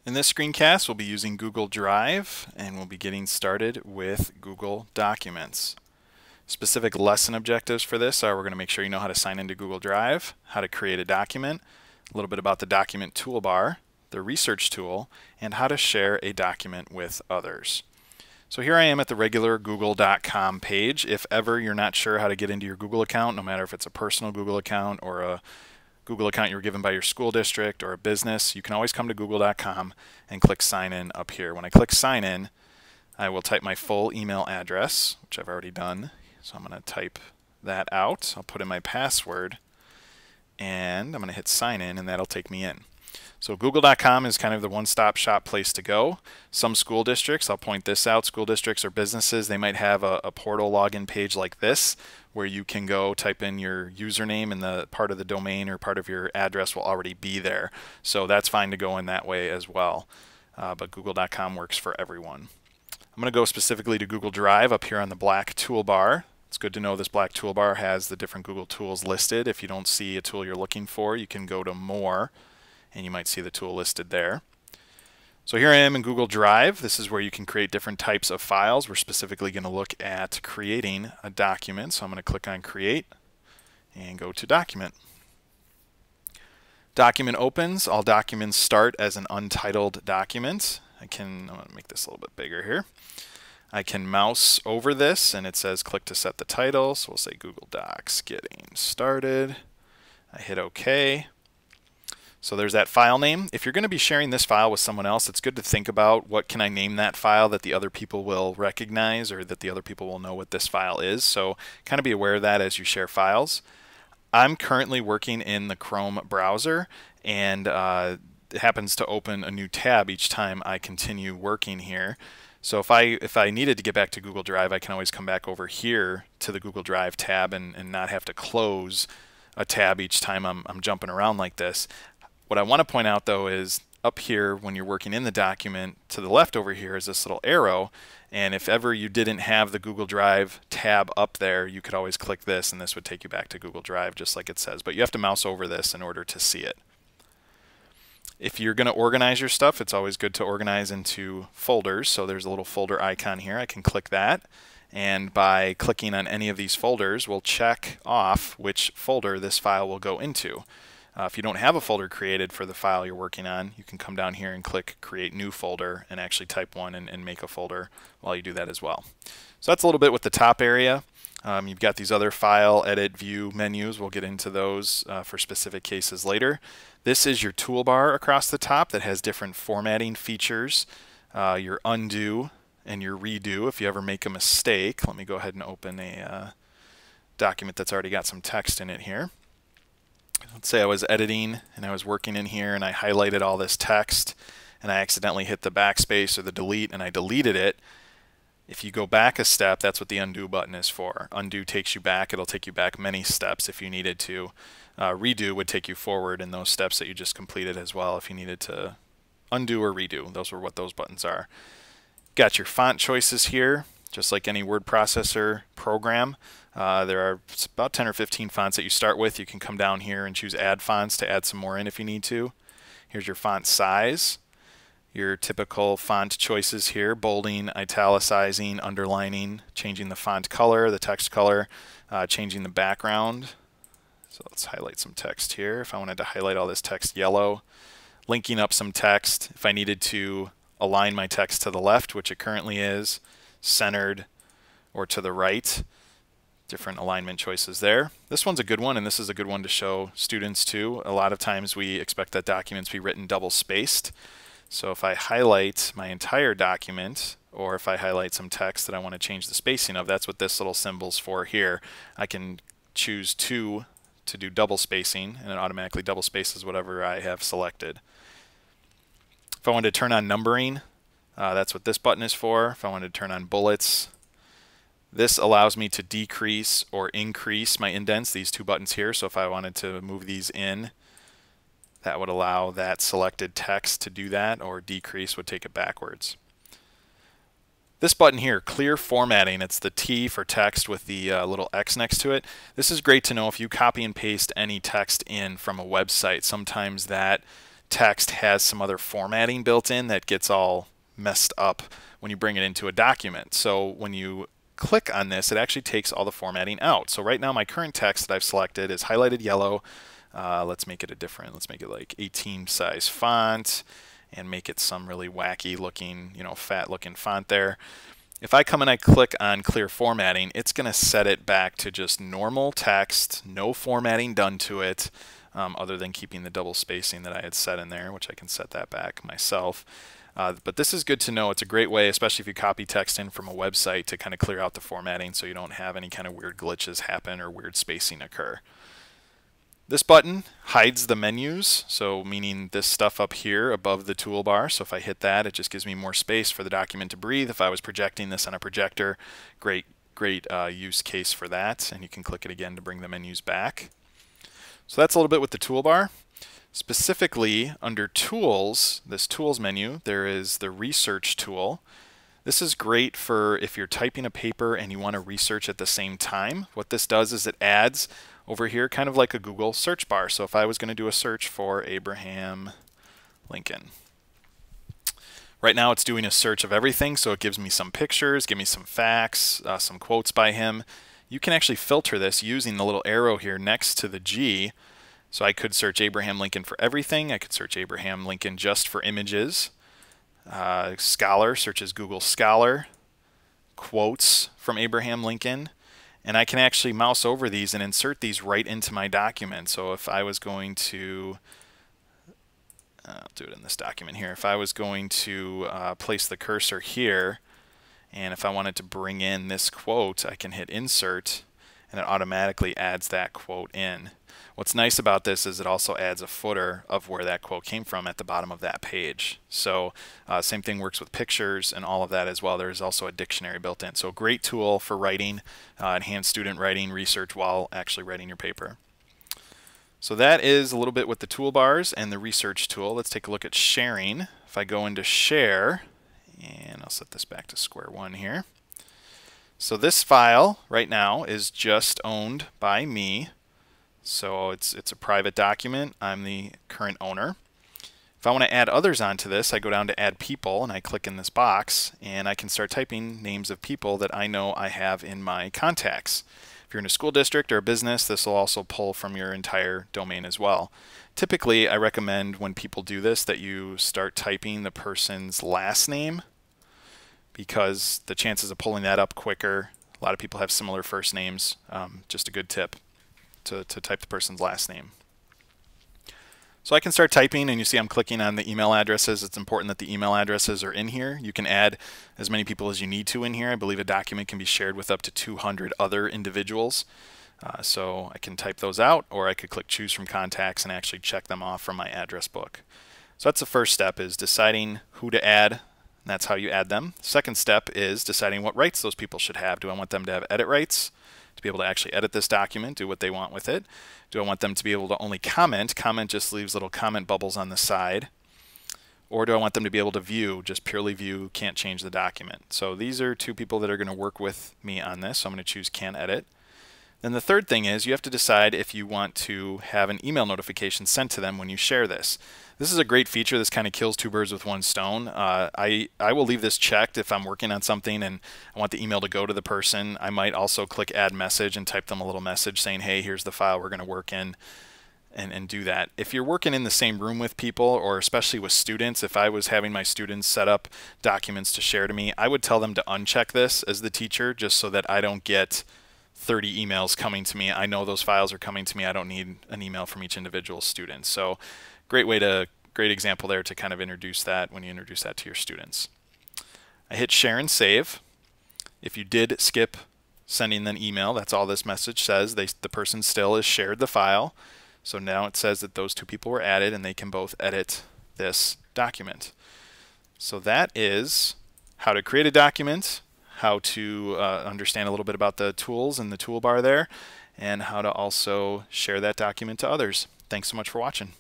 In this screencast, we'll be using Google Drive, and we'll be getting started with Google Documents. Specific lesson objectives for this are we're going to make sure you know how to sign into Google Drive, how to create a document, a little bit about the document toolbar, the research tool, and how to share a document with others. So here I am at the regular google.com page. If ever you're not sure how to get into your Google account, no matter if it's a personal Google account or a Google account you were given by your school district or a business, you can always come to google.com and click sign in up here. When I click sign in, I will type my full email address, which I've already done. So I'm going to type that out. I'll put in my password and I'm going to hit sign in, and that'll take me in. So google.com is kind of the one-stop shop place to go. Some school districts, I'll point this out, school districts or businesses, they might have a portal login page like this where you can go type in your username and the part of the domain or part of your address will already be there. So that's fine to go in that way as well. But google.com works for everyone. I'm going to go specifically to Google Drive up here on the black toolbar. It's good to know this black toolbar has the different Google tools listed. If you don't see a tool you're looking for, you can go to More, and you might see the tool listed there. So here I am in Google Drive. This is where you can create different types of files. We're specifically going to look at creating a document. So I'm going to click on Create and go to Document. Document opens. All documents start as an untitled document. I'm going to make this a little bit bigger here. I can mouse over this and it says click to set the title. So we'll say Google Docs Getting Started. I hit OK. So there's that file name. If you're going to be sharing this file with someone else, it's good to think about what can I name that file that the other people will recognize or that the other people will know what this file is. So kind of be aware of that as you share files. I'm currently working in the Chrome browser, and it happens to open a new tab each time I continue working here. So if I needed to get back to Google Drive, I can always come back over here to the Google Drive tab and not have to close a tab each time I'm jumping around like this. What I want to point out though is up here when you're working in the document, to the left over here is this little arrow, and if ever you didn't have the Google Drive tab up there, you could always click this and this would take you back to Google Drive just like it says, but you have to mouse over this in order to see it. If you're going to organize your stuff, it's always good to organize into folders. So there's a little folder icon here. I can click that, and by clicking on any of these folders, we'll check off which folder this file will go into. If you don't have a folder created for the file you're working on, you can come down here and click Create New Folder and actually type one and make a folder while you do that as well. So that's a little bit with the top area. You've got these other File, Edit, View menus. We'll get into those for specific cases later. This is your toolbar across the top that has different formatting features, your undo and your redo if you ever make a mistake. Let me go ahead and open a document that's already got some text in it here. Let's say I was editing and I was working in here and I highlighted all this text and I accidentally hit the backspace or the delete and I deleted it. If you go back a step, that's what the undo button is for. Undo takes you back. It'll take you back many steps if you needed to. Redo would take you forward in those steps that you just completed as well if you needed to undo or redo. Those are what those buttons are. Got your font choices here, just like any word processor program. There are about 10 or 15 fonts that you start with. You can come down here and choose Add Fonts to add some more in if you need to. Here's your font size. Your typical font choices here: bolding, italicizing, underlining, changing the font color, the text color, changing the background. So let's highlight some text here. If I wanted to highlight all this text yellow, linking up some text. If I needed to align my text to the left, which it currently is, centered, or to the right, different alignment choices there. This one's a good one, and this is a good one to show students too. A lot of times we expect that documents be written double spaced. So if I highlight my entire document, or if I highlight some text that I want to change the spacing of, that's what this little symbol's for here. I can choose 2 to do double spacing, and it automatically double spaces whatever I have selected. If I wanted to turn on numbering, that's what this button is for. If I wanted to turn on bullets, this allows me to decrease or increase my indents, these two buttons here. So if I wanted to move these in, that would allow that selected text to do that, or decrease would take it backwards. This button here, Clear Formatting, it's the T for text with the little X next to it. This is great to know if you copy and paste any text in from a website. Sometimes that text has some other formatting built in that gets all messed up when you bring it into a document. So when you click on this, it actually takes all the formatting out. So right now my current text that I've selected is highlighted yellow. Let's make it let's make it like 18 size font and make it some really wacky looking, fat looking font there. If I come and I click on clear formatting, it's going to set it back to just normal text, no formatting done to it, other than keeping the double spacing that I had set in there, which I can set that back myself. But this is good to know. It's a great way, especially if you copy text in from a website, to kind of clear out the formatting so you don't have any kind of weird glitches happen or weird spacing occur. This button hides the menus, so meaning this stuff up here above the toolbar. So if I hit that, it just gives me more space for the document to breathe. If I was projecting this on a projector, great use case for that. And you can click it again to bring the menus back. So that's a little bit with the toolbar. Specifically under Tools, this Tools menu, there is the Research tool. This is great for if you're typing a paper and you want to research at the same time. What this does is it adds over here kind of like a Google search bar. So if I was going to do a search for Abraham Lincoln. Right now it's doing a search of everything, so it gives me some pictures, give me some facts, some quotes by him. You can actually filter this using the little arrow here next to the G. So I could search Abraham Lincoln for everything. I could search Abraham Lincoln just for images. Scholar searches Google Scholar. Quotes from Abraham Lincoln. And I can actually mouse over these and insert these right into my document. So if I was going to, I'll do it in this document here. If I was going to place the cursor here, and if I wanted to bring in this quote, I can hit Insert, and it automatically adds that quote in. What's nice about this is it also adds a footer of where that quote came from at the bottom of that page. So same thing works with pictures and all of that as well. There's also a dictionary built in. So a great tool for writing, enhanced student writing, research while actually writing your paper. So that is a little bit with the toolbars and the research tool. Let's take a look at sharing. If I go into share, and I'll set this back to square one here. So this file right now is just owned by me. So it's a private document. I'm the current owner. If I want to add others onto this, I go down to Add People, and I click in this box, and I can start typing names of people that I know I have in my contacts. If you're in a school district or a business, this will also pull from your entire domain as well. Typically, I recommend when people do this that you start typing the person's last name, because the chances of pulling that up quicker, a lot of people have similar first names. Just a good tip to type the person's last name. So I can start typing, and you see I'm clicking on the email addresses. It's important that the email addresses are in here. You can add as many people as you need to in here. I believe a document can be shared with up to 200 other individuals. So I can type those out, or I could click Choose from Contacts and actually check them off from my address book. So that's the first step, is deciding who to add. That's how you add them. Second step is deciding what rights those people should have. Do I want them to have edit rights, to be able to actually edit this document, do what they want with it? Do I want them to be able to only comment? Comment just leaves little comment bubbles on the side. Or do I want them to be able to view, just purely view, can't change the document? So these are two people that are going to work with me on this. So I'm going to choose Can Edit. Then the third thing is you have to decide if you want to have an email notification sent to them when you share this. This is a great feature. This kind of kills two birds with one stone. I will leave this checked if I'm working on something and I want the email to go to the person. I might also click Add Message and type them a little message saying, hey, here's the file we're going to work in, and do that. If you're working in the same room with people, or especially with students, if I was having my students set up documents to share to me, I would tell them to uncheck this as the teacher, just so that I don't get 30 emails coming to me. I know those files are coming to me. I don't need an email from each individual student. So great example there to kind of introduce that when you introduce that to your students. I hit Share and Save. If you did skip sending an email, that's all this message says. The person still has shared the file. So now it says that those two people were added and they can both edit this document. So that is how to create a document, how to understand a little bit about the tools and the toolbar there, and how to also share that document to others. Thanks so much for watching.